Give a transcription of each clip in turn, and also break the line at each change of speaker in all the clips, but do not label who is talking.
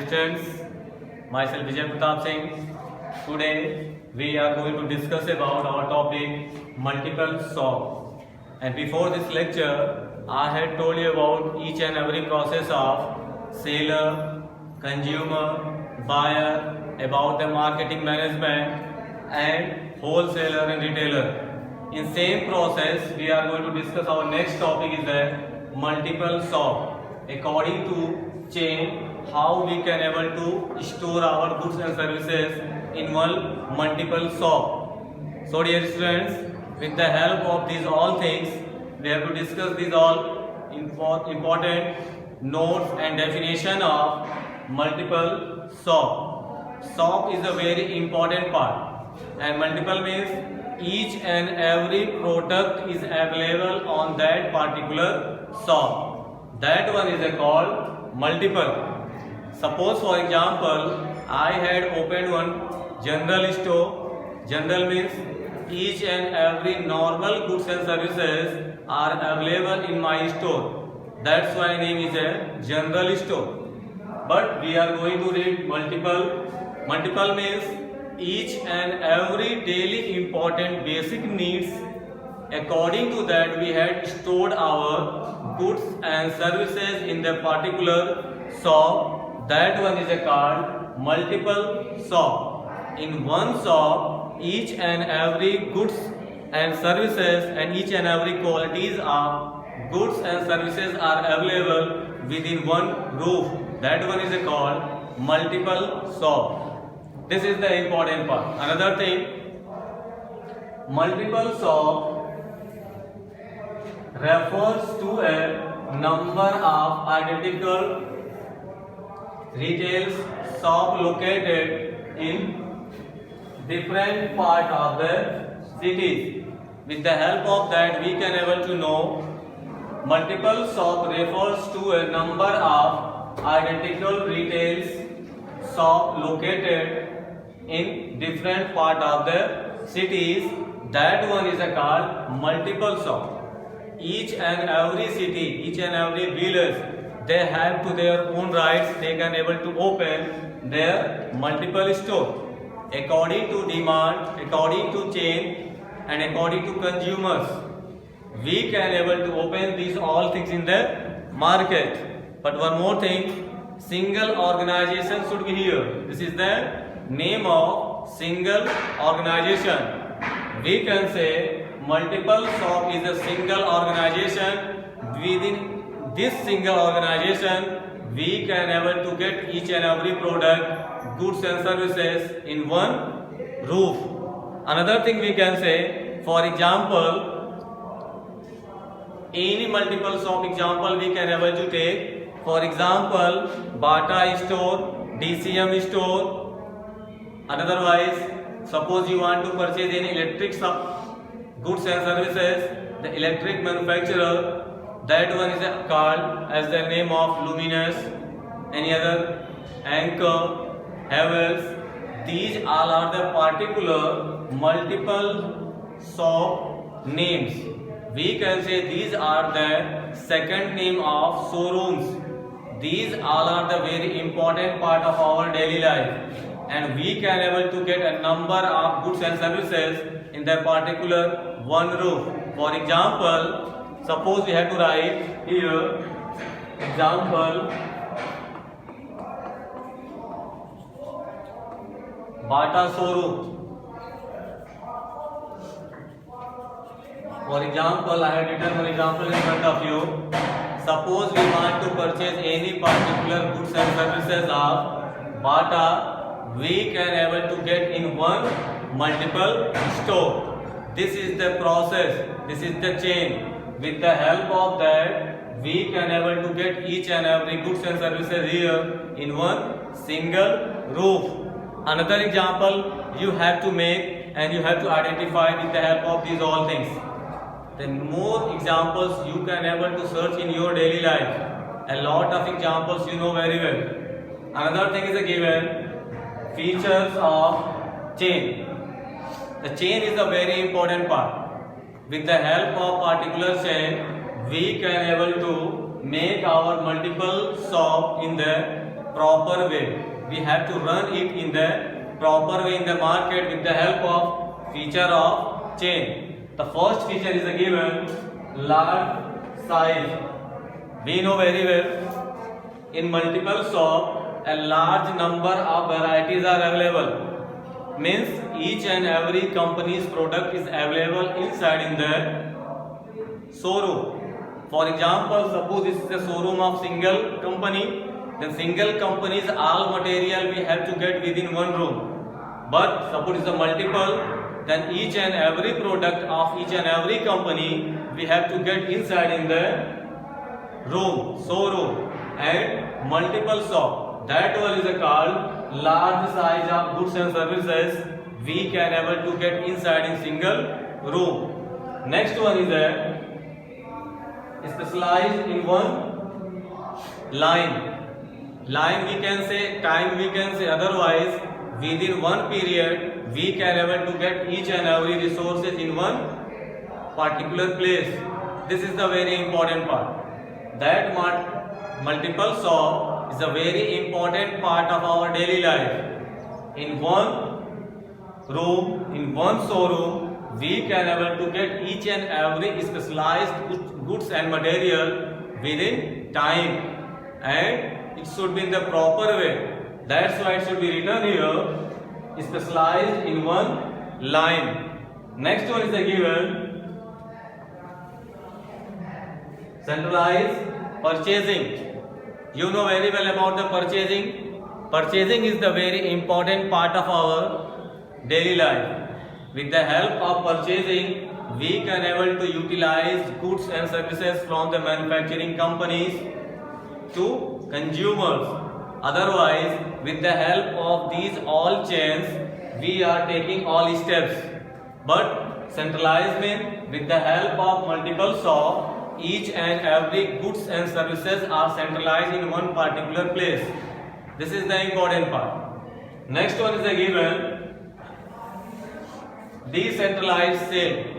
students, myself Vijay Pratap Singh. Today we are going to discuss about our topic multiple SOP. And before this lecture, I had told you about each and every process of seller, consumer, buyer, about the marketing management and wholesaler and retailer. In same process, we are going to discuss our next topic is the multiple SOP. According to chain, how we can able to store our goods and services in one multiple SOP. So dear students, with the help of these all things, we have to discuss these all important notes and definition of multiple SOP. SOP is a very important part, and multiple means each and every product is available on that particular SOP. That one is called multiple. Suppose for example, I had opened one general store. General means each and every normal goods and services are available in my store. That's why name is a general store. But we are going to read multiple. Multiple means each and every daily important basic needs. According to that, we had stored our goods and services in the particular SOP. That one is called multiple SOP. In one SOP, each and every goods and services and each and every qualities of goods and services are available within one roof. That one is called multiple SOP. This is the important part. Another thing, multiple SOP refers to a number of identical retail shop located in different part of the cities. With the help of that, we can able to know multiple shop refers to a number of identical retail shop located in different part of the cities. That one is called multiple shop. Each and every city, each and every village, they have to their own rights, they can able to open their multiple store. According to demand, according to chain and according to consumers, we can able to open these all things in the market. But one more thing, single organization should be here. This is the name of single organization. We can say multiple shop is a single organization. Within this single organization, we can able to get each and every product, goods and services in one roof. Another thing we can say, for example, any multiple shop example we can able to take. For example, Bata store, DCM store. Otherwise, suppose you want to purchase any electric goods and services, the electric manufacturer, that one is called as the name of Luminous, any other, Anchor, Havells. These all are the particular multiple shop names. We can say these are the second name of showrooms. These all are the very important part of our daily life, and we can able to get a number of goods and services in the particular one roof. For example, suppose we have to write here example Bata showroom. For example, I have written one example in front of you. Suppose we want to purchase any particular goods and services of Bata, we can able to get in one multiple store. This is the process, this is the chain. With the help of that, we can able to get each and every goods and services here in one single roof. Another example you have to make and you have to identify with the help of these all things. Then more examples you can able to search in your daily life. A lot of examples you know very well. Another thing is a given features of chain. The chain is a very important part. With the help of particular chain, we can able to make our multiple shop in the proper way. We have to run it in the proper way in the market with the help of feature of chain. The first feature is given large size. We know very well in multiple shop a large number of varieties are available. Means each and every company's product is available inside in the showroom. For example, suppose this is a showroom of single company, then single company's all material we have to get within one room. But suppose it's a multiple, then each and every product of each and every company we have to get inside in the room, showroom, and multiple shop. That one is called large size of goods and services we can able to get inside in single room. Next one is a specialized in one line. Line we can say, time we can say, otherwise within one period we can able to get each and every resources in one particular place. This is the very important part. That multiple shop is a very important part of our daily life. In one room, in one showroom, we can able to get each and every specialized goods and material within time, and it should be in the proper way. That's why it should be written here, specialized in one line. Next one is given centralized purchasing. You know very well about the purchasing. Purchasing is the very important part of our daily life. With the help of purchasing, we can able to utilize goods and services from the manufacturing companies to consumers. Otherwise, with the help of these all chains, we are taking all steps. But centralized means with the help of multiple shop, each and every goods and services are centralized in one particular place. This is the important part. Next one is given decentralized sale.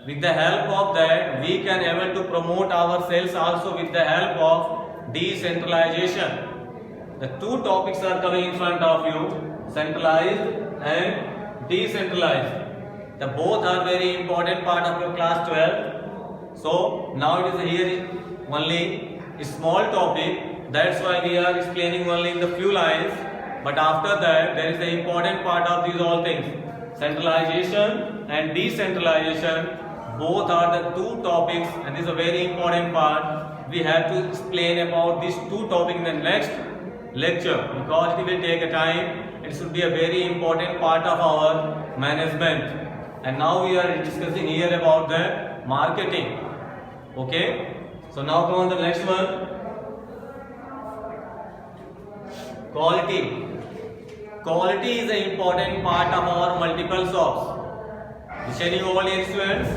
With the help of that, we can able to promote our sales also with the help of decentralization. The two topics are coming in front of you, centralized and decentralized. The both are very important part of your class 12. So now it is here only a small topic. That's why we are explaining only in the few lines. But after that, there is the important part of these all things. Centralization and decentralization, both are the two topics, and this is a very important part. We have to explain about these two topics in the next lecture, because it will take a time. It should be a very important part of our management. And now we are discussing here about the marketing. Okay, so now come on the next one. Quality. Quality is an important part of our multiple shops. Listen you all dear students,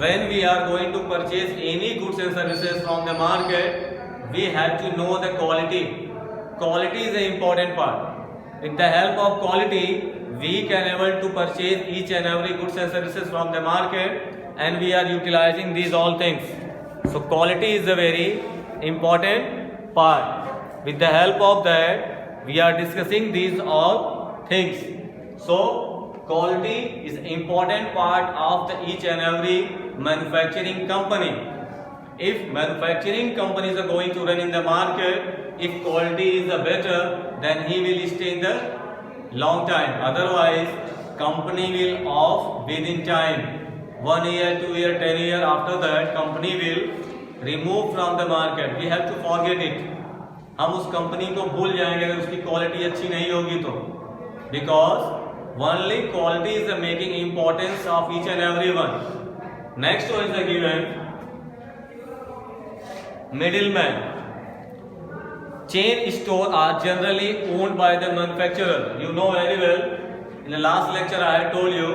when we are going to purchase any goods and services from the market, we have to know the quality. Quality is an important part. With the help of quality, we can able to purchase each and every goods and services from the market, and we are utilizing these all things. So quality is a very important part. With the help of that, we are discussing these all things. So quality is an important part of the each and every manufacturing company. If manufacturing companies are going to run in the market, if quality is better, then he will stay in the long time. Otherwise, company will off within time. 1 year, 2 year, 10 year, after that company will remove from the market. We have to forget it. हम उस company को भूल जाएंगे अगर उसकी quality अच्छी नहीं होगी तो, because only quality is the making importance of each and every one. Next one is the given middleman. Chain store are generally owned by the manufacturer. You know very well. In the last lecture I had told you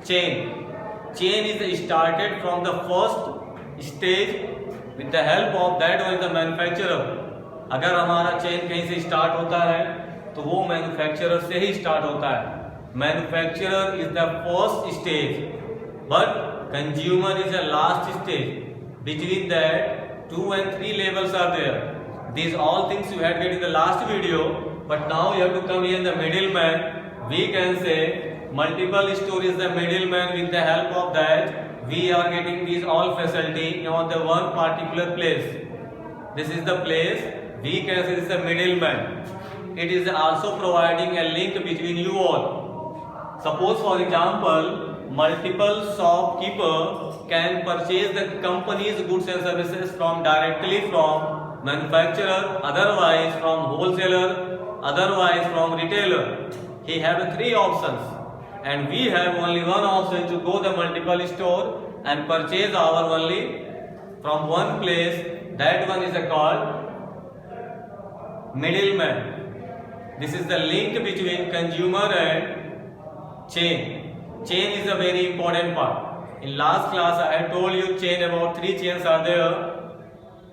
chain. Chain is started from the first stage. With the help of that one is the manufacturer. अगर हमारा chain कहीं से start होता है तो वो manufacturer से ही start होता है. Manufacturer is the first stage, but consumer is the last stage. Between that 2 and 3 levels are there. These all things you had get in the last video, but now you have to come here in the middleman. We can say multiple store is the middleman. With the help of that, we are getting these all facility on the one particular place. This is the place. We can say this is the middleman. It is also providing a link between you all. Suppose for example, multiple shopkeeper can purchase the company's goods and services from directly from manufacturer, otherwise from wholesaler, otherwise from retailer. He have three options, and we have only one option to go the multiple store and purchase our only from one place. That one is called middleman. This is the link between consumer and chain. Chain is a very important part. In last class I had told you chain, about 3 chains are there.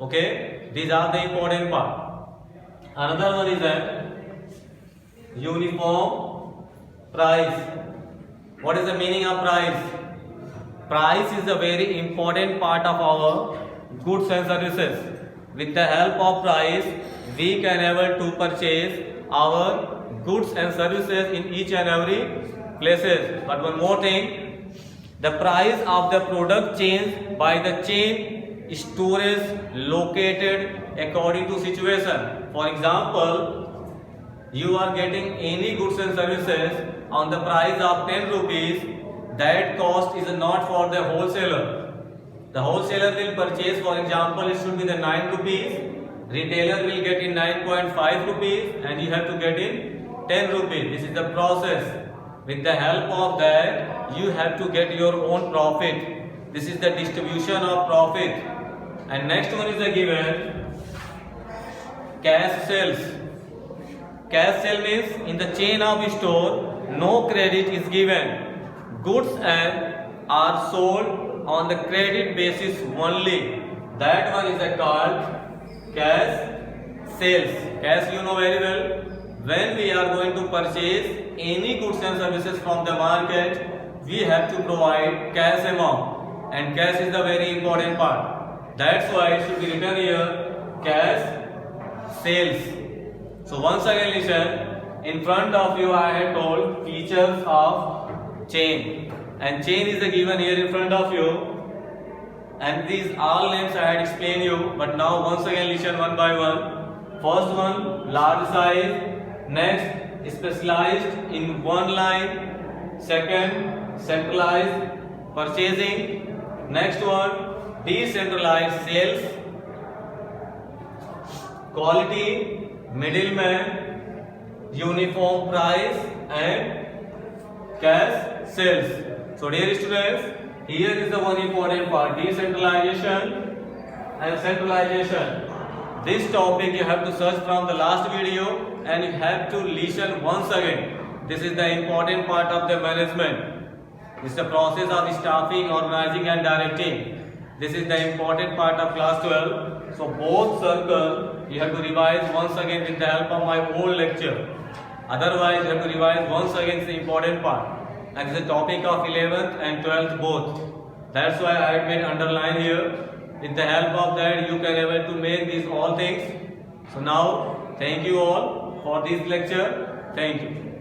Okay, these are the important part. Another one is a uniform price. What is the meaning of price? Price is a very important part of our goods and services. With the help of price, we can able to purchase our goods and services in each and every places. But one more thing, the price of the product changes by the chain storage located according to situation. For example, you are getting any goods and services on the price of 10 rupees. That cost is not for the wholesaler. The wholesaler will purchase, for example, it should be the 9 rupees. Retailer will get in 9.5 rupees and you have to get in 10 rupees. This is the process. With the help of that, you have to get your own profit. This is the distribution of profit. And next one is the given cash sales. Cash sale means in the chain of store, no credit is given. Goods and are sold on the credit basis only. That one is called cash sales. Cash you know very well. When we are going to purchase any goods and services from the market, we have to provide cash amount, and cash is the very important part. That's why it should be written here cash sales. So once again listen, in front of you I had told features of chain, and chain is given here in front of you, and these all names I had explained you, but now once again listen one by one. First one, large size. Next, specialized in one line. Second, centralized purchasing. Next one, decentralized sales. Quality, middleman, uniform price, and cash sales. So dear students, here is the one important part, decentralization and centralization. This topic you have to search from the last video and you have to listen once again. This is the important part of the management. This is the process of staffing, organizing and directing. This is the important part of class 12. So both circles you have to revise once again with the help of my old lecture. Otherwise you have to revise once again the important part. And this is the topic of 11th and 12th both. That's why I had made underline here. With the help of that you can able to make these all things. So now thank you all for this lecture. Thank you.